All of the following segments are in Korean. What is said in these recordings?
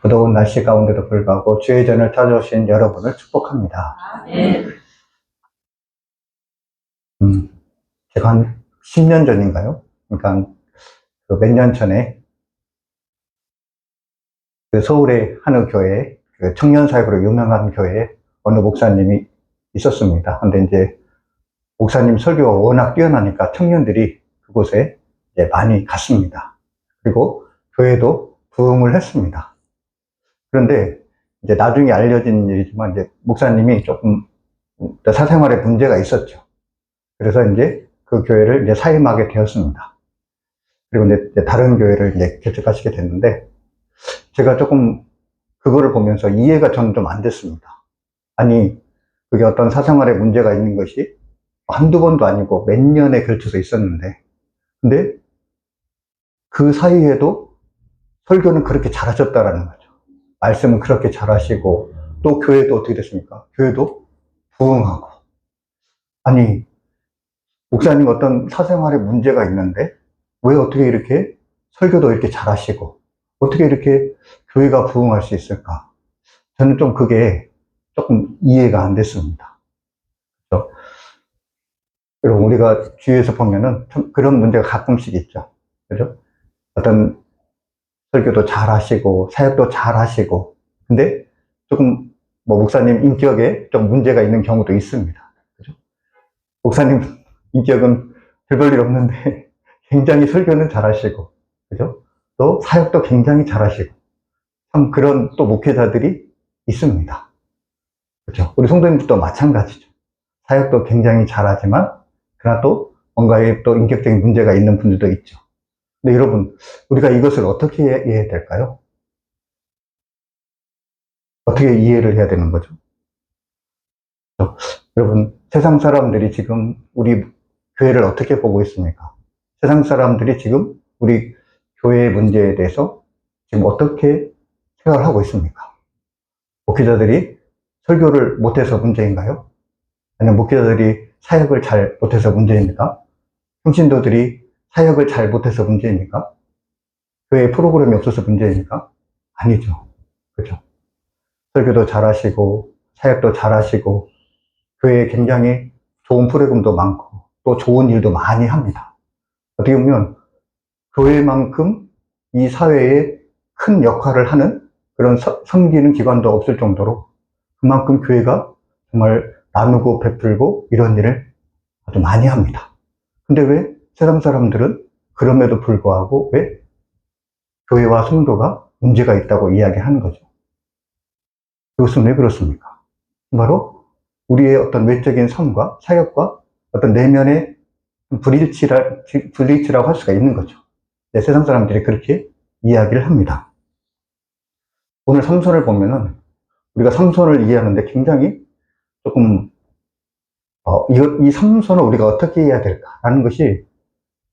무더운 날씨 가운데도 불구하고 주의 전을 찾아오신 여러분을 축복합니다. 네. 제가 한 10년 전인가요? 그러니까 몇 년 전에 그 서울의 한 교회에 그 청년 사역으로 유명한 교회에 어느 목사님이 있었습니다. 근데 이제 목사님 설교가 워낙 뛰어나니까 청년들이 그곳에 이제 많이 갔습니다. 그리고 교회도 부흥을 했습니다. 그런데 이제 나중에 알려진 일이지만 이제 목사님이 조금 사생활에 문제가 있었죠. 그래서 이제 그 교회를 이제 사임하게 되었습니다. 그리고 이제 다른 교회를 이제 개척하시게 됐는데, 제가 조금 그거를 보면서 이해가 저는 좀 안 됐습니다. 아니, 그게 어떤 사생활에 문제가 있는 것이 한두 번도 아니고 몇 년에 걸쳐서 있었는데, 근데 그 사이에도 설교는 그렇게 잘하셨다라는 거죠. 말씀은 그렇게 잘하시고, 또 교회도 어떻게 됐습니까? 교회도 부흥하고. 아니, 목사님 어떤 사생활에 문제가 있는데, 왜 어떻게 이렇게 설교도 이렇게 잘하시고, 어떻게 이렇게 교회가 부흥할 수 있을까? 저는 좀 그게 조금 이해가 안 됐습니다. 그렇죠? 여러분, 우리가 주위에서 보면은 좀 그런 문제가 가끔씩 있죠. 그죠? 어떤 설교도 잘 하시고, 사역도 잘 하시고, 근데 조금 뭐 목사님 인격에 좀 문제가 있는 경우도 있습니다. 그죠? 목사님 인격은 별 볼 일 없는데, 굉장히 설교는 잘 하시고, 그죠? 또 사역도 굉장히 잘 하시고, 참 그런 또 목회자들이 있습니다. 그죠? 우리 성도님들도 마찬가지죠. 사역도 굉장히 잘하지만, 그러나 또 뭔가에 또 인격적인 문제가 있는 분들도 있죠. 근데 여러분, 우리가 이것을 어떻게 이해해야 될까요? 어떻게 이해를 해야 되는 거죠? 여러분, 세상 사람들이 지금 우리 교회를 어떻게 보고 있습니까? 세상 사람들이 지금 우리 교회의 문제에 대해서 지금 어떻게 생각을 하고 있습니까? 목회자들이 설교를 못해서 문제인가요? 아니면 목회자들이 사역을 잘 못해서 문제입니까? 평신도들이 사역을 잘 못해서 문제입니까? 교회에 프로그램이 없어서 문제입니까? 아니죠. 그죠? 설교도 잘하시고, 사역도 잘하시고, 교회에 굉장히 좋은 프로그램도 많고, 또 좋은 일도 많이 합니다. 어떻게 보면, 교회만큼 이 사회에 큰 역할을 하는 그런 섬기는 기관도 없을 정도로 그만큼 교회가 정말 나누고 베풀고 이런 일을 아주 많이 합니다. 근데 왜 세상 사람들은 그럼에도 불구하고 왜 교회와 성도가 문제가 있다고 이야기하는 거죠? 그것은 왜 그렇습니까? 바로 우리의 어떤 외적인 삶과 사역과 어떤 내면의 불일치라고 할 수가 있는 거죠. 세상 사람들이 그렇게 이야기를 합니다. 오늘 삼손을 보면은 우리가 삼손을 이해하는데 굉장히 조금 이 삼손을 우리가 어떻게 해야 될까라는 것이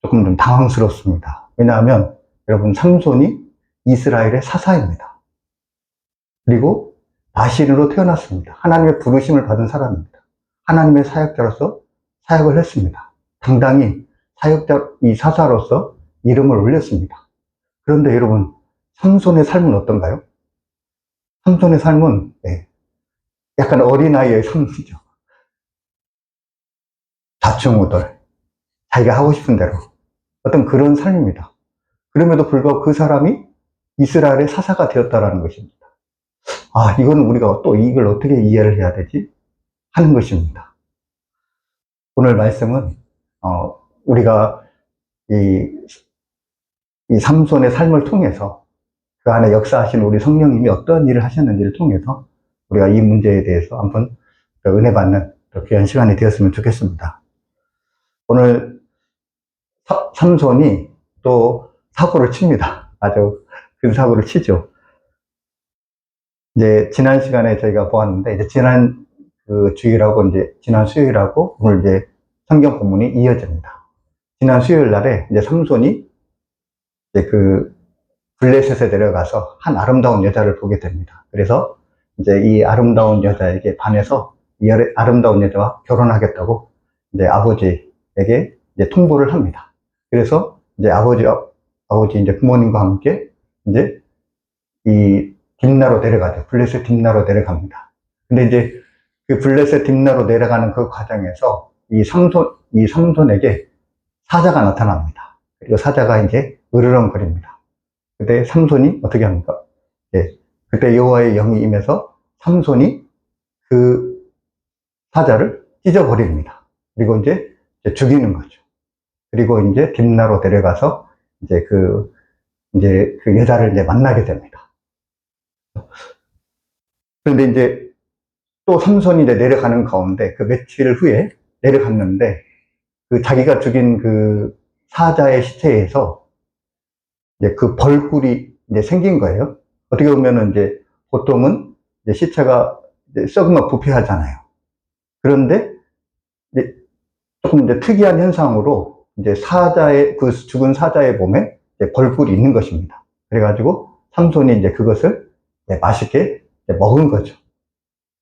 조금 좀 당황스럽습니다. 왜냐하면 여러분, 삼손이 이스라엘의 사사입니다. 그리고 나신으로 태어났습니다. 하나님의 부르심을 받은 사람입니다. 하나님의 사역자로서 사역을 했습니다. 당당히 이 사사로서 이름을 올렸습니다. 그런데 여러분, 삼손의 삶은 어떤가요? 삼손의 삶은 약간 어린아이의 삶이죠. 좌충우돌, 자기가 하고 싶은 대로 어떤 그런 삶입니다. 그럼에도 불구하고 그 사람이 이스라엘의 사사가 되었다는 것입니다. 이거는 우리가 또 이걸 어떻게 이해를 해야 되지? 하는 것입니다. 오늘 말씀은 우리가 이 삼손의 삶을 통해서 그 안에 역사하신 우리 성령님이 어떤 일을 하셨는지를 통해서 우리가 이 문제에 대해서 한번 은혜 받는 귀한 시간이 되었으면 좋겠습니다. 오늘 삼손이 또 사고를 칩니다. 아주 큰 사고를 치죠. 이제 지난 시간에 저희가 보았는데, 이제 지난 그 주일하고 이제 지난 수요일하고 오늘 이제 성경 본문이 이어집니다. 지난 수요일 날에 이제 삼손이 이제 그 블레셋에 내려가서 한 아름다운 여자를 보게 됩니다. 그래서 이제 이 아름다운 여자에게 반해서 이 아름다운 여자와 결혼하겠다고 이제 아버지에게 이제 통보를 합니다. 그래서 이제 아버지 이제 부모님과 함께 이제 이 딥나로 내려가죠. 블레셋 딥나로 내려갑니다. 근데 이제 그 블레셋 딥나로 내려가는 그 과정에서 이 삼손에게 사자가 나타납니다. 그리고 사자가 이제 으르렁거립니다. 그때 삼손이 어떻게 합니까? 예, 그때 여호와의 영이 임해서 삼손이 그 사자를 찢어버립니다. 그리고 이제 죽이는 거죠. 그리고 이제 딥나로 내려가서 이제 그 여자를 이제 만나게 됩니다. 그런데 이제 또 삼손이 이제 내려가는 가운데 그 며칠 후에 내려갔는데 그 자기가 죽인 그 사자의 시체에서 이제 그 벌꿀이 이제 생긴 거예요. 어떻게 보면은 이제 보통은 이제 시체가 이제 썩으면 부패하잖아요. 그런데 이제 조금 이제 특이한 현상으로 이제 그 죽은 사자의 몸에 이제 벌꿀이 있는 것입니다. 그래가지고 삼손이 이제 그것을 이제 맛있게 이제 먹은 거죠.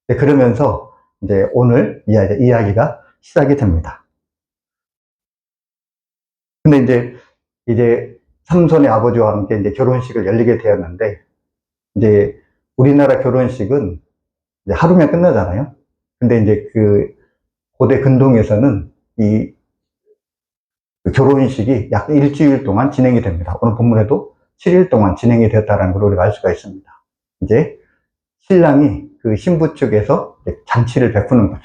그러면서 이제 오늘 이야기가 시작이 됩니다. 근데 이제 삼손의 아버지와 함께 이제 결혼식을 열리게 되었는데, 이제 우리나라 결혼식은 이제 하루면 끝나잖아요. 근데 이제 그 고대 근동에서는 이 결혼식이 약 일주일 동안 진행이 됩니다. 오늘 본문에도 7일 동안 진행이 되었다는 걸 우리가 알 수가 있습니다. 이제 신랑이 그 신부 측에서 잔치를 베푸는 거죠.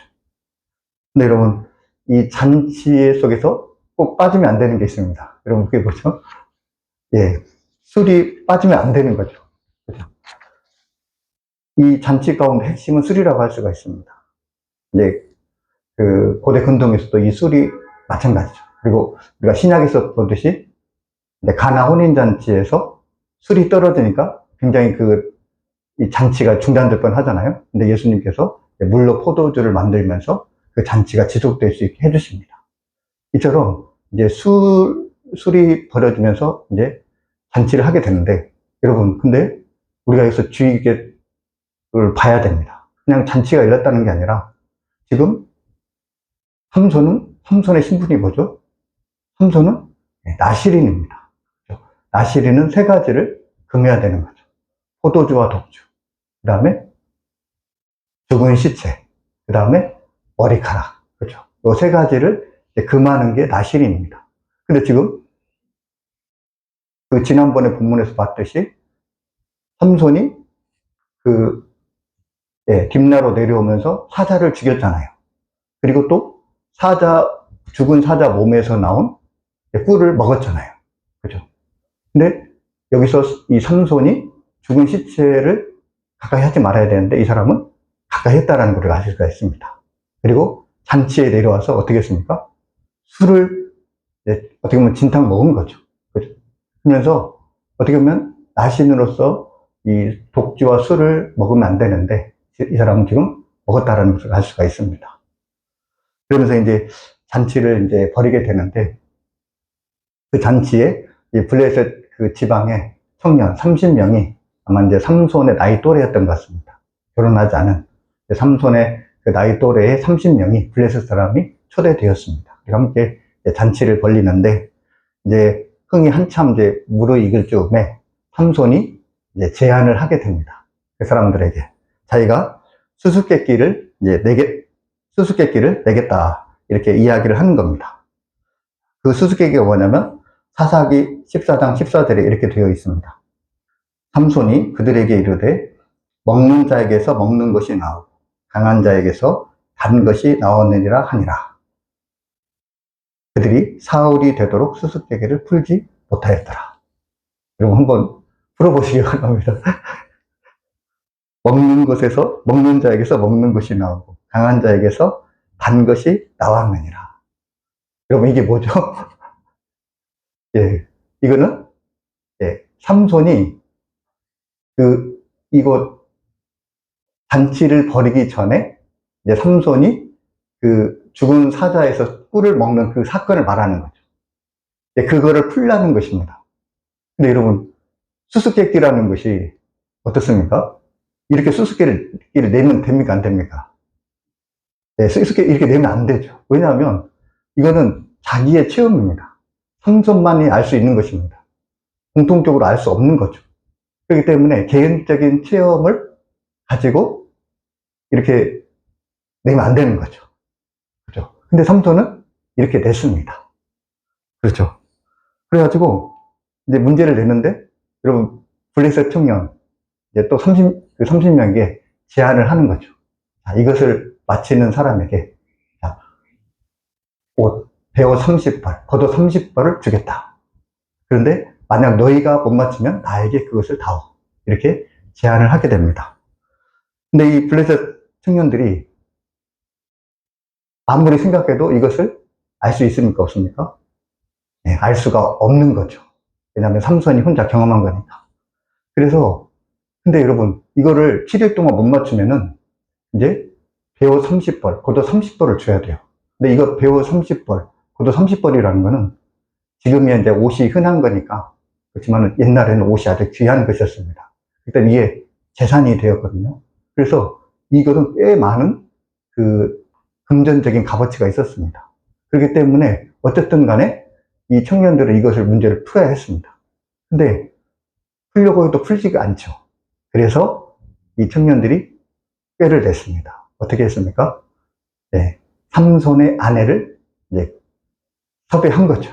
근데 여러분, 이 잔치 속에서 꼭 빠지면 안 되는 게 있습니다. 여러분, 그게 뭐죠? 예, 술이 빠지면 안 되는 거죠. 그죠? 이 잔치 가운데 핵심은 술이라고 할 수가 있습니다. 이제 그 고대 근동에서도 이 술이 마찬가지죠. 그리고 우리가 신약에서 보듯이 이제 가나 혼인잔치에서 술이 떨어지니까 굉장히 이 잔치가 중단될 뻔 하잖아요. 근데 예수님께서 물로 포도주를 만들면서 그 잔치가 지속될 수 있게 해주십니다. 이처럼 이제 술이 버려지면서 이제 잔치를 하게 되는데, 여러분, 근데 우리가 여기서 주의 깊게 봐야 됩니다. 그냥 잔치가 열렸다는 게 아니라 지금 삼손의 신분이 뭐죠? 삼손은 나시린입니다. 나시린은 세 가지를 금해야 되는 거죠. 포도주와 독주, 그 다음에 죽은 시체, 그 다음에 머리카락. 그렇죠. 이 세 가지를 금하는 게 나시린입니다. 근데 지금 그 지난번에 본문에서 봤듯이 삼손이 딥나로 내려오면서 사자를 죽였잖아요. 그리고 또 죽은 사자 몸에서 나온 꿀을 먹었잖아요. 그죠? 근데 여기서 이 삼손이 죽은 시체를 가까이 하지 말아야 되는데 이 사람은 가까이 했다라는 걸 아실 수가 있습니다. 그리고 잔치에 내려와서 어떻게 했습니까? 술을 어떻게 보면 진탕 먹은 거죠. 그죠? 그러면서 어떻게 보면 나신으로서 이 독주와 술을 먹으면 안 되는데 이 사람은 지금 먹었다라는 것을 알 수가 있습니다. 그러면서 이제 잔치를 이제 벌이게 되는데 그 잔치에 이 블레셋 그 지방의 청년 30명이 아마 이제 삼손의 나이 또래였던 것 같습니다. 결혼하지 않은 삼손의 그 나이 또래의 30명이 블레셋 사람이 초대되었습니다. 함께 잔치를 벌리는데 이제 흥이 한참 이제 무르익을 즈음에 삼손이 이제 제안을 하게 됩니다. 그 사람들에게 자기가 수수께끼를 내겠다 이렇게 이야기를 하는 겁니다. 그 수수께끼가 뭐냐면 사사기 14장 14절에 이렇게 되어 있습니다. 삼손이 그들에게 이르되 먹는 자에게서 먹는 것이 나오고 강한 자에게서 단 것이 나오느니라 하니라. 그들이 사흘이 되도록 수수께끼를 풀지 못하였더라. 여러분 한번 풀어보시기 바랍니다. 먹는 자에게서 먹는 것이 나오고 강한 자에게서 단 것이 나왔느니라. 여러분 이게 뭐죠? 예, 이거는 삼손이 이곳 잔치를 벌이기 전에 이제 삼손이 그 죽은 사자에서 꿀을 먹는 그 사건을 말하는 거죠. 그거를 풀라는 것입니다. 근데 여러분 수수께끼라는 것이 어떻습니까? 이렇게 수수께끼를 내면 됩니까? 안 됩니까? 수수께끼 이렇게 내면 안 되죠. 왜냐하면 이거는 자기의 체험입니다. 삼손만이 알 수 있는 것입니다. 공통적으로 알 수 없는 거죠. 그렇기 때문에 개인적인 체험을 가지고 이렇게 내면 안 되는 거죠. 그죠? 근데 삼손은 이렇게 냈습니다. 그렇죠? 그래가지고 이제 문제를 내는데, 여러분, 블레셋 청년, 이제 또 30명에게 제안을 하는 거죠. 자, 이것을 마치는 사람에게, 자, 옷, 베어 30벌, 겉옷 30벌을 주겠다. 그런데 만약 너희가 못 맞추면 나에게 그것을 다오. 이렇게 제안을 하게 됩니다. 근데 이 블레셋 청년들이 아무리 생각해도 이것을 알 수 있습니까? 없습니까? 네, 알 수가 없는 거죠. 왜냐하면 삼손이 혼자 경험한 거니까. 그래서, 근데 여러분, 이거를 7일 동안 못 맞추면은, 이제, 배우 30벌, 겉옷 30벌을 줘야 돼요. 근데 이거 배우 30벌, 겉옷 30벌이라는 거는, 지금이야 이제 옷이 흔한 거니까, 그렇지만 옛날에는 옷이 아주 귀한 것이었습니다. 일단 이게 재산이 되었거든요. 그래서 이거는 꽤 많은 그 금전적인 값어치가 있었습니다. 그렇기 때문에 어쨌든 간에 이 청년들은 이것을 문제를 풀어야 했습니다. 근데 풀려고 해도 풀지가 않죠. 그래서 이 청년들이 꾀를 냈습니다. 어떻게 했습니까? 네, 삼손의 아내를 이제 섭외한 거죠.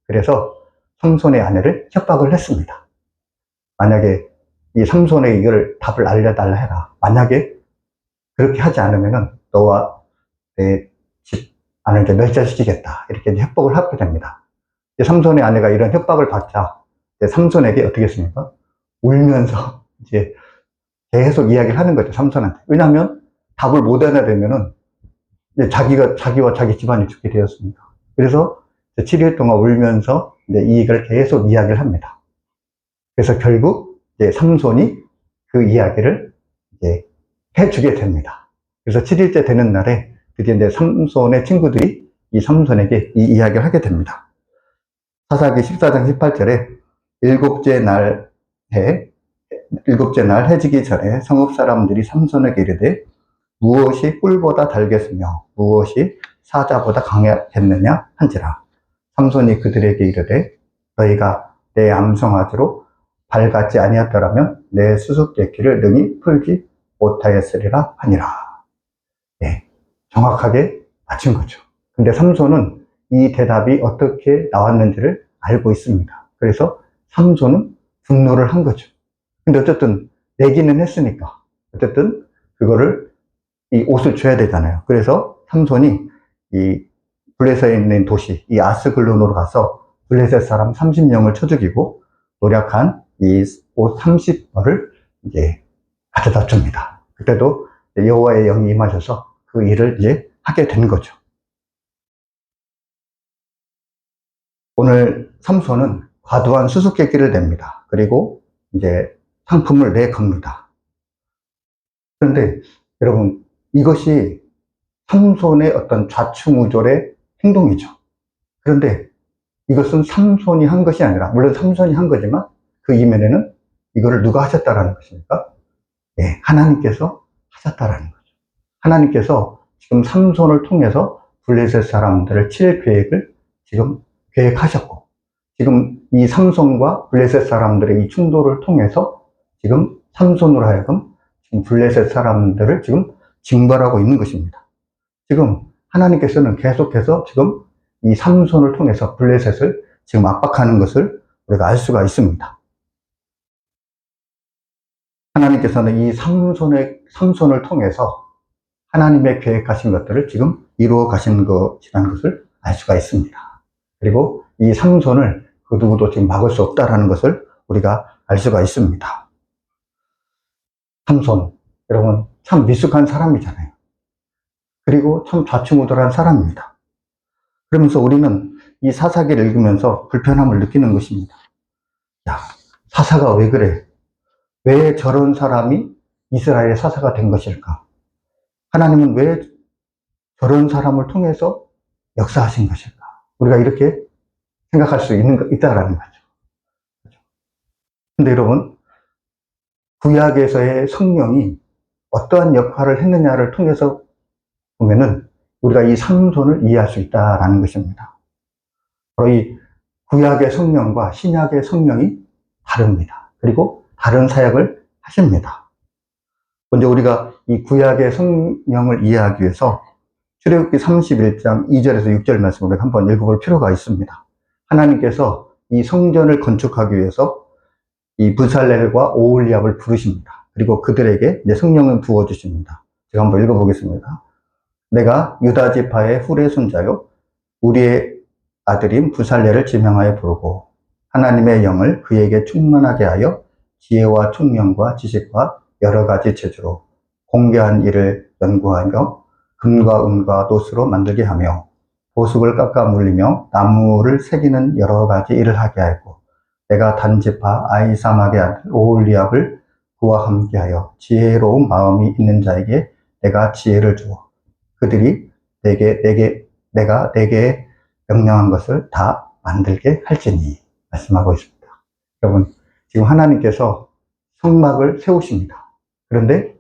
그래서 삼손의 아내를 협박을 했습니다. 만약에 이 삼손에게 이걸 답을 알려달라 해라. 만약에 그렇게 하지 않으면은 너와 내 집 안을 이제 멸절시키겠다. 이렇게 이제 협박을 하게 됩니다. 삼손의 아내가 이런 협박을 받자 삼손에게 어떻게 했습니까? 울면서 이제 계속 이야기를 하는 거죠. 삼손한테. 왜냐하면 답을 못 알아내면은 이제 자기와 자기 집안이 죽게 되었습니다. 그래서 7일 동안 울면서 이제 이 얘기를 계속 이야기를 합니다. 그래서 결국 이제 삼손이 그 이야기를 이제 해주게 됩니다. 그래서 7일째 되는 날에 드디어 이제 삼손의 친구들이 이 삼손에게 이 이야기를 하게 됩니다. 사사기 14장 18절에 일곱째 날 해지기 전에 성읍 사람들이 삼손에게 이르되 무엇이 꿀보다 달겠으며 무엇이 사자보다 강하겠느냐 한지라. 삼손이 그들에게 이르되 너희가 내 암송아지로 밝았지 아니었더라면 내 수수께끼를 능히 풀지 못하였으리라 하니라. 네, 정확하게 맞춘 거죠. 근데 삼손은 이 대답이 어떻게 나왔는지를 알고 있습니다. 그래서 삼손은 분노를 한 거죠. 근데 어쨌든 내기는 했으니까 어쨌든 그거를 이 옷을 줘야 되잖아요. 그래서 삼손이 이 블레셋에 있는 도시 이 아스글론으로 가서 블레셋 사람 30명을 쳐 죽이고 노력한 이 옷 30벌을 이제 가져다 줍니다. 그때도 여호와의 영이 임하셔서 그 일을 이제 하게 된 거죠. 오늘 삼손은 과도한 수수께끼를 냅니다. 그리고 이제 상품을 내겁니다. 그런데 여러분, 이것이 삼손의 어떤 좌충우돌의 행동이죠. 그런데 이것은 삼손이 한 것이 아니라, 물론 삼손이 한 거지만 그 이면에는 이거를 누가 하셨다라는 것입니까? 네, 하나님께서 하셨다라는 거죠. 하나님께서 지금 삼손을 통해서 블레셋 사람들을 칠 계획을 지금 계획하셨고, 지금 이 삼손과 블레셋 사람들의 이 충돌을 통해서 지금 삼손으로 하여금 지금 블레셋 사람들을 지금 징벌하고 있는 것입니다. 지금 하나님께서는 계속해서 지금 이 삼손을 통해서 블레셋을 지금 압박하는 것을 우리가 알 수가 있습니다. 하나님께서는 이 삼손을 통해서 하나님의 계획하신 것들을 지금 이루어 가시는 것이라는 것을 알 수가 있습니다. 그리고 이 삼손을 그 누구도 지금 막을 수 없다라는 것을 우리가 알 수가 있습니다. 삼손, 여러분 참 미숙한 사람이잖아요. 그리고 참 좌충우돌한 사람입니다. 그러면서 우리는 이 사사기를 읽으면서 불편함을 느끼는 것입니다. 야, 사사가 왜 그래? 왜 저런 사람이 이스라엘의 사사가 된 것일까? 하나님은 왜 저런 사람을 통해서 역사하신 것일까? 우리가 이렇게 생각할 수 있다라는 거죠. 근데 여러분, 구약에서의 성령이 어떠한 역할을 했느냐를 통해서 보면은 우리가 이 삼손을 이해할 수 있다라는 것입니다. 바로 이 구약의 성령과 신약의 성령이 다릅니다. 그리고 다른 사역을 하십니다. 먼저 우리가 이 구약의 성령을 이해하기 위해서 출애굽기 31장 2절에서 6절 말씀을 한번 읽어볼 필요가 있습니다. 하나님께서 이 성전을 건축하기 위해서 이 브살렐과 오홀리압을 부르십니다. 그리고 그들에게 이제 성령을 부어주십니다. 제가 한번 읽어보겠습니다. 내가 유다 지파의 훌의 손자요 우리의 아들인 브살렐을 지명하여 부르고 하나님의 영을 그에게 충만하게 하여 지혜와 총명과 지식과 여러 가지 재주로 공개한 일을 연구하며 금과 은과 노스로 만들게 하며 보석을 깎아 물리며 나무를 새기는 여러 가지 일을 하게 하고 내가 단지파 아이사막의 아들 오홀리압을 그와 함께하여 지혜로운 마음이 있는 자에게 내가 지혜를 주어 그들이 내가 내게 명령한 것을 다 만들게 할지니 말씀하고 있습니다. 여러분, 지금 하나님께서 성막을 세우십니다. 그런데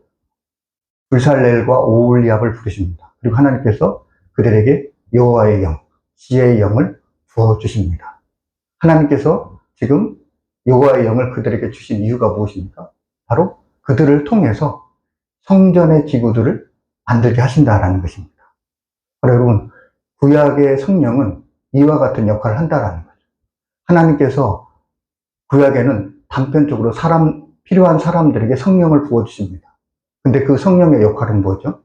브살렐과 오홀리압을 부르십니다. 그리고 하나님께서 그들에게 여호와의 영, 지혜의 영을 부어주십니다. 하나님께서 지금 여호와의 영을 그들에게 주신 이유가 무엇입니까? 바로 그들을 통해서 성전의 기구들을 만들게 하신다라는 것입니다. 여러분, 구약의 성령은 이와 같은 역할을 한다라는 거죠. 하나님께서 구약에는 단편적으로 필요한 사람들에게 성령을 부어주십니다. 근데 그 성령의 역할은 뭐죠?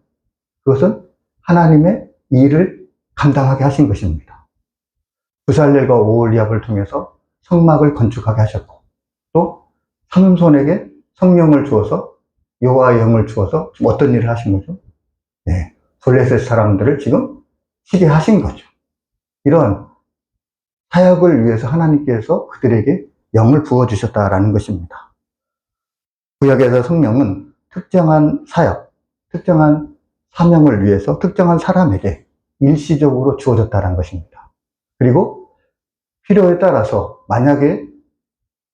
그것은 하나님의 일을 감당하게 하신 것입니다. 브살렐과 오홀리압을 통해서 성막을 건축하게 하셨고, 또 삼손에게 성령을 주어서 여호와의 영을 주어서 어떤 일을 하신 거죠? 네, 블레셋 사람들을 지금 치게 하신 거죠. 이런 사역을 위해서 하나님께서 그들에게 영을 부어주셨다라는 것입니다. 구약에서 성령은 특정한 사역, 특정한 사명을 위해서 특정한 사람에게 일시적으로 주어졌다는 것입니다. 그리고 필요에 따라서 만약에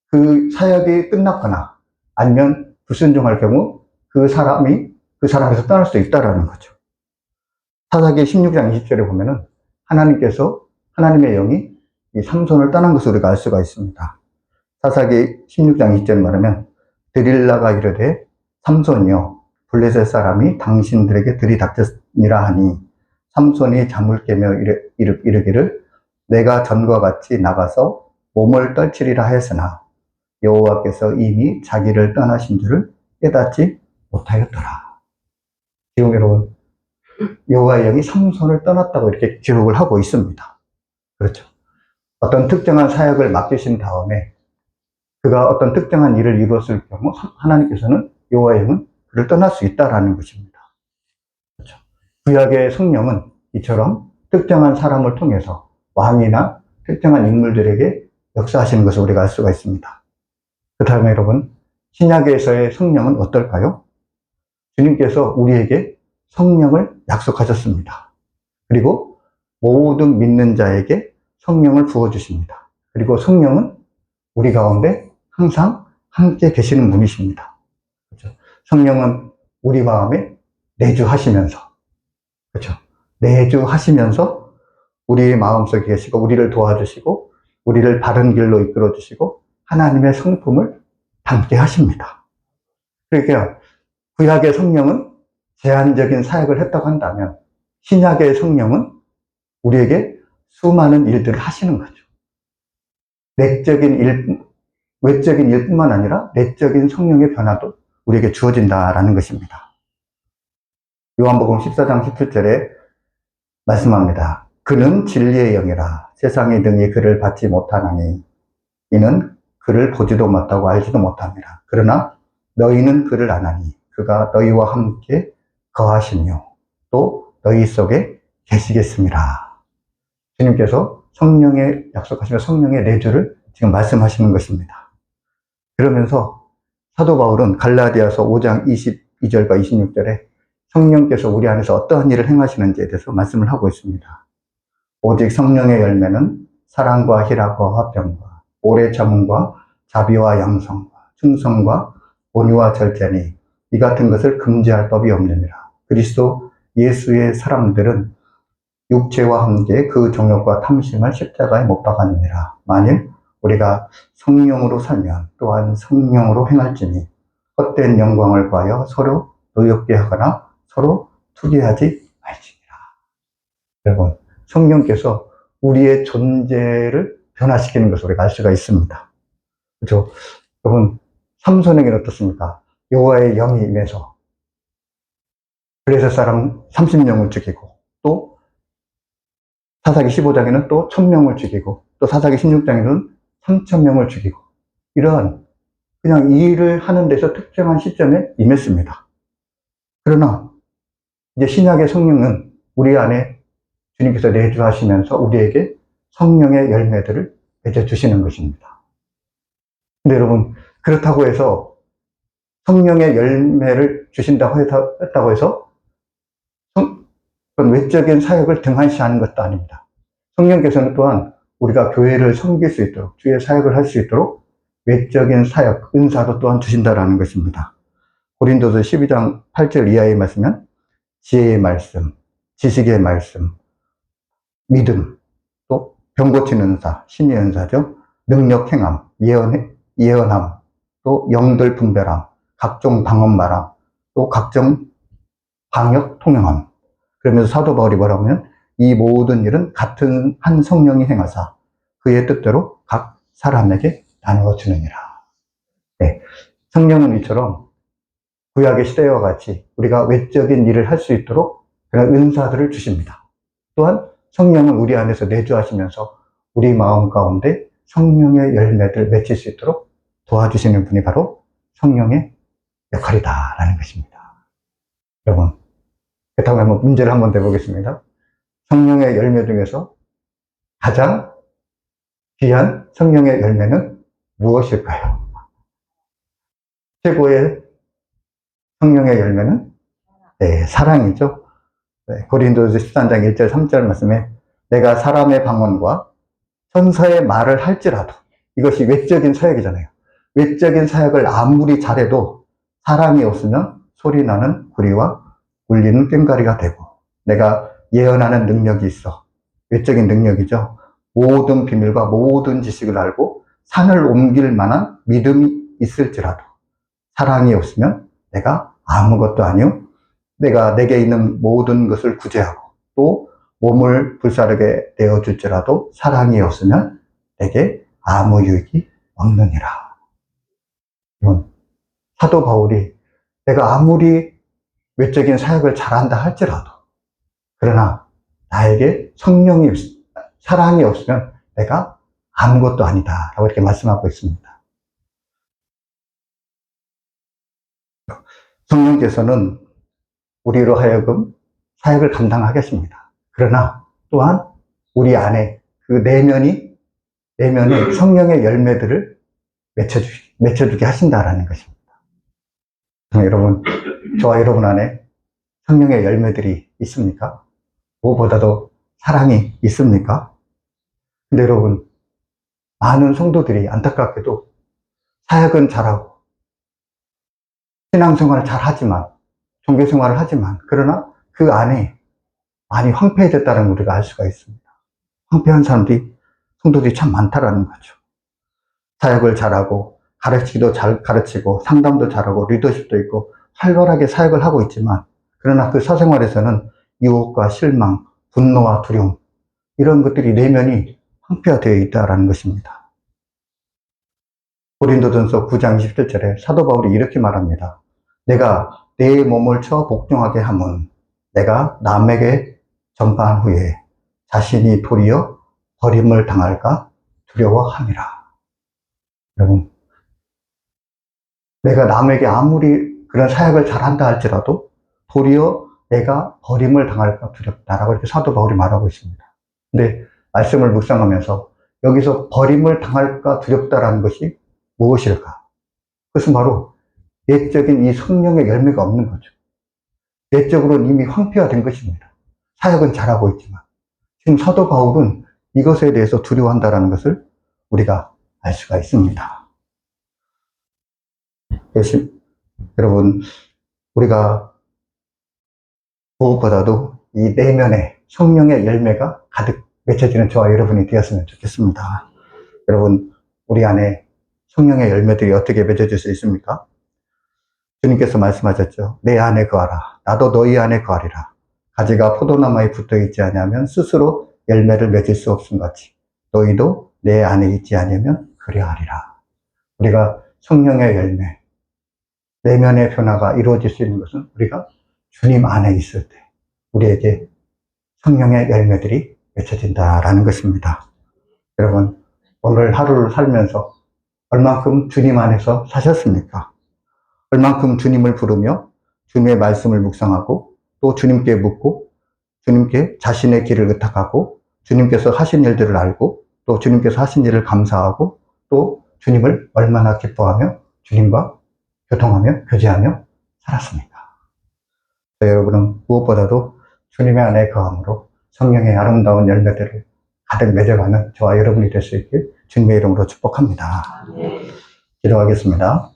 그 사역이 끝났거나 아니면 불순종할 경우 그 사람에서 떠날 수도 있다라는 거죠. 사사기 16장 20절에 보면은 하나님의 영이 이 삼손을 떠난 것을 우리가 알 수가 있습니다. 사사기 16장 20절에 말하면 드릴라가 이르되 삼손이여 블레셋 사람이 당신들에게 들이닥쳤니라 하니 삼손이 잠을 깨며 이르기를 내가 전과 같이 나가서 몸을 떨치리라 하였으나 여호와께서 이미 자기를 떠나신 줄을 깨닫지 못하였더라. 지금 여러분, 여호와의 영이 삼손을 떠났다고 이렇게 기록을 하고 있습니다. 그렇죠. 어떤 특정한 사역을 맡기신 다음에 그가 어떤 특정한 일을 이루었을 경우 하나님께서는 여호와의 영은 그를 떠날 수 있다라는 것입니다. 그렇죠. 구약의 성령은 이처럼 특정한 사람을 통해서 왕이나 특정한 인물들에게 역사하시는 것을 우리가 알 수가 있습니다. 그렇다면 여러분, 신약에서의 성령은 어떨까요? 주님께서 우리에게 성령을 약속하셨습니다. 그리고 모든 믿는 자에게 성령을 부어주십니다. 그리고 성령은 우리 가운데 항상 함께 계시는 분이십니다. 그렇죠? 성령은 우리 마음에 내주하시면서, 그렇죠? 내주하시면서 우리의 마음속에 계시고, 우리를 도와주시고, 우리를 바른 길로 이끌어 주시고, 하나님의 성품을 담게 하십니다. 그러니까 구약의 성령은 제한적인 사역을 했다고 한다면 신약의 성령은 우리에게 수많은 일들을 하시는 거죠. 외적인 일뿐만 아니라 내적인 성령의 변화도 우리에게 주어진다라는 것입니다. 요한복음 14장 17절에 말씀합니다. 그는 진리의 영이라 세상의 등이 그를 받지 못하나니 이는 그를 보지도 못하고 알지도 못합니다. 그러나 너희는 그를 아나니 그가 너희와 함께 거하시며 또 너희 속에 계시겠습니다. 주님께서 성령의 약속하시며 성령의 내주를 지금 말씀하시는 것입니다. 그러면서 사도 바울은 갈라디아서 5장 22절과 26절에 성령께서 우리 안에서 어떠한 일을 행하시는지에 대해서 말씀을 하고 있습니다. 오직 성령의 열매는 사랑과 희락과 화평과 오래 참음과 자비와 양성과 충성과 온유와 절제니 이 같은 것을 금지할 법이 없느니라. 그리스도 예수의 사람들은 육체와 함께 그 정욕과 탐심을 십자가에 못 박았느니라. 만일 우리가 성령으로 살면 또한 성령으로 행할지니 헛된 영광을 구하여 서로 노엽게 하거나 서로 투기하지 말지니라. 여러분, 성령께서 우리의 존재를 변화시키는 것을 우리가 알 수가 있습니다. 그렇죠? 여러분, 삼손에게는 어떻습니까? 여호와의 영이 임해서 블레셋 사람 30명을 죽이고, 또 사사기 15장에는 또 1000명을 죽이고, 또 사사기 16장에는 3000명을 죽이고, 이러한 그냥 이 일을 하는 데서 특정한 시점에 임했습니다. 그러나 이제 신약의 성령은 우리 안에 주님께서 내주하시면서 우리에게 성령의 열매들을 맺어주시는 것입니다. 근데 여러분, 그렇다고 해서 성령의 열매를 주신다고 했다고 해서 그런 외적인 사역을 등한시하는 것도 아닙니다. 성령께서는 또한 우리가 교회를 섬길 수 있도록, 주의 사역을 할 수 있도록 외적인 사역, 은사도 또한 주신다라는 것입니다. 고린도서 12장 8절 이하의 말씀은 지혜의 말씀, 지식의 말씀, 믿음, 또 병 고치는 은사, 신의 은사죠. 능력 행함, 예언함, 또 영들 분별함, 각종 방언 말함, 또 각종 방역 통용함. 그러면서 사도 바울이 뭐라고 하면 이 모든 일은 같은 한 성령이 행하사 그의 뜻대로 각 사람에게 나누어 주느니라. 네, 성령은 이처럼 구약의 시대와 같이 우리가 외적인 일을 할 수 있도록 그런 은사들을 주십니다. 또한 성령은 우리 안에서 내주하시면서 우리 마음 가운데 성령의 열매들 맺힐 수 있도록 도와주시는 분이 바로 성령의 역할이다라는 것입니다. 여러분, 그렇다고 한번 문제를 한번 내보겠습니다. 성령의 열매 중에서 가장 귀한 성령의 열매는 무엇일까요? 최고의 성령의 열매는 네, 사랑이죠. 네, 고린도서 13장 1절 3절 말씀에 내가 사람의 방언과 천사의 말을 할지라도, 이것이 외적인 사역이잖아요. 외적인 사역을 아무리 잘해도 사랑이 없으면 소리나는 구리와 울리는 꽹과리가 되고, 내가 예언하는 능력이 있어. 외적인 능력이죠. 모든 비밀과 모든 지식을 알고 산을 옮길 만한 믿음이 있을지라도 사랑이 없으면 내가 아무것도 아니요, 내가 내게 있는 모든 것을 구제하고 또 몸을 불사르게 내어줄지라도 사랑이 없으면 내게 아무 유익이 없느니라. 이건 사도 바울이 내가 아무리 외적인 사역을 잘한다 할지라도, 그러나 나에게 성령이, 사랑이 없으면 내가 아무것도 아니다 라고 이렇게 말씀하고 있습니다. 성령께서는 우리로 하여금 사역을 감당하겠습니다. 그러나 또한 우리 안에 그 내면에 성령의 열매들을 맺혀주게 하신다라는 것입니다. 여러분, 저와 여러분 안에 성령의 열매들이 있습니까? 무엇보다도 사랑이 있습니까? 근데 여러분, 많은 성도들이 안타깝게도 사역은 잘하고 신앙생활을 잘하지만, 종교생활을 하지만, 그러나 그 안에 많이 황폐해졌다는 걸 우리가 알 수가 있습니다. 황폐한 사람들이, 성도들이 참 많다라는 거죠. 사역을 잘하고 가르치기도 잘 가르치고 상담도 잘하고 리더십도 있고 활발하게 사역을 하고 있지만, 그러나 그 사생활에서는 유혹과 실망, 분노와 두려움, 이런 것들이 내면이 황폐화되어 있다는 것입니다. 고린도전서 9장 27절에 사도 바울이 이렇게 말합니다. 내가 내 몸을 쳐 복종하게 함은 내가 남에게 전파한 후에 자신이 도리어 버림을 당할까 두려워함이라. 여러분, 내가 남에게 아무리 그런 사역을 잘한다 할지라도 도리어 내가 버림을 당할까 두렵다라고 이렇게 사도 바울이 말하고 있습니다. 근데 말씀을 묵상하면서 여기서 버림을 당할까 두렵다라는 것이 무엇일까? 그것은 바로 내적인 이 성령의 열매가 없는 거죠. 내적으로는 이미 황폐화된 것입니다. 사역은 잘하고 있지만 지금 사도 바울은 이것에 대해서 두려워한다는 것을 우리가 알 수가 있습니다. 여러분, 우리가 무엇보다도 이 내면에 성령의 열매가 가득 맺혀지는 저와 여러분이 되었으면 좋겠습니다. 여러분, 우리 안에 성령의 열매들이 어떻게 맺어질 수 있습니까? 주님께서 말씀하셨죠. 내 안에 거하라. 나도 너희 안에 거하리라. 가지가 포도나무에 붙어 있지 않으면 스스로 열매를 맺을 수 없음 같이 너희도 내 안에 있지 않으면 그리하리라. 우리가 성령의 열매, 내면의 변화가 이루어질 수 있는 것은 우리가 주님 안에 있을 때 우리에게 성령의 열매들이 맺혀진다라는 것입니다. 여러분, 오늘 하루를 살면서 얼만큼 주님 안에서 사셨습니까? 얼만큼 주님을 부르며 주님의 말씀을 묵상하고 또 주님께 묻고 주님께 자신의 길을 의탁하고 주님께서 하신 일들을 알고 또 주님께서 하신 일을 감사하고 또 주님을 얼마나 기뻐하며 주님과 교통하며 교제하며 살았습니까? 여러분은 무엇보다도 주님의 안에 거함으로 성령의 아름다운 열매들을 가득 맺어가는 저와 여러분이 될 수 있길 주님의 이름으로 축복합니다. 기도하겠습니다.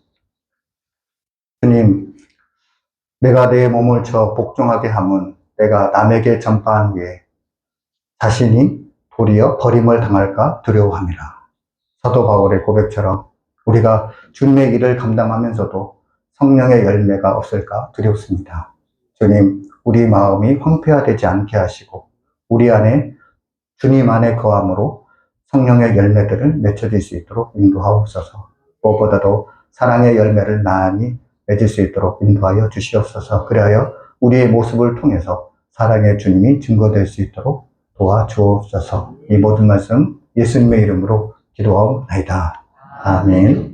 주님, 내가 내 몸을 쳐 복종하게 함은 내가 남에게 전파한 후에 자신이 도리어 버림을 당할까 두려워함이라. 사도 바울의 고백처럼 우리가 주님의 일을 감당하면서도 성령의 열매가 없을까 두렵습니다. 주님, 우리 마음이 황폐화되지 않게 하시고 우리 안에 주님 안에 거함으로 성령의 열매들을 맺혀질 수 있도록 인도하옵소서. 무엇보다도 사랑의 열매를 많이 맺을 수 있도록 인도하여 주시옵소서. 그리하여 우리의 모습을 통해서 사랑의 주님이 증거될 수 있도록 도와주옵소서. 이 모든 말씀 예수님의 이름으로 기도하옵나이다. 아멘.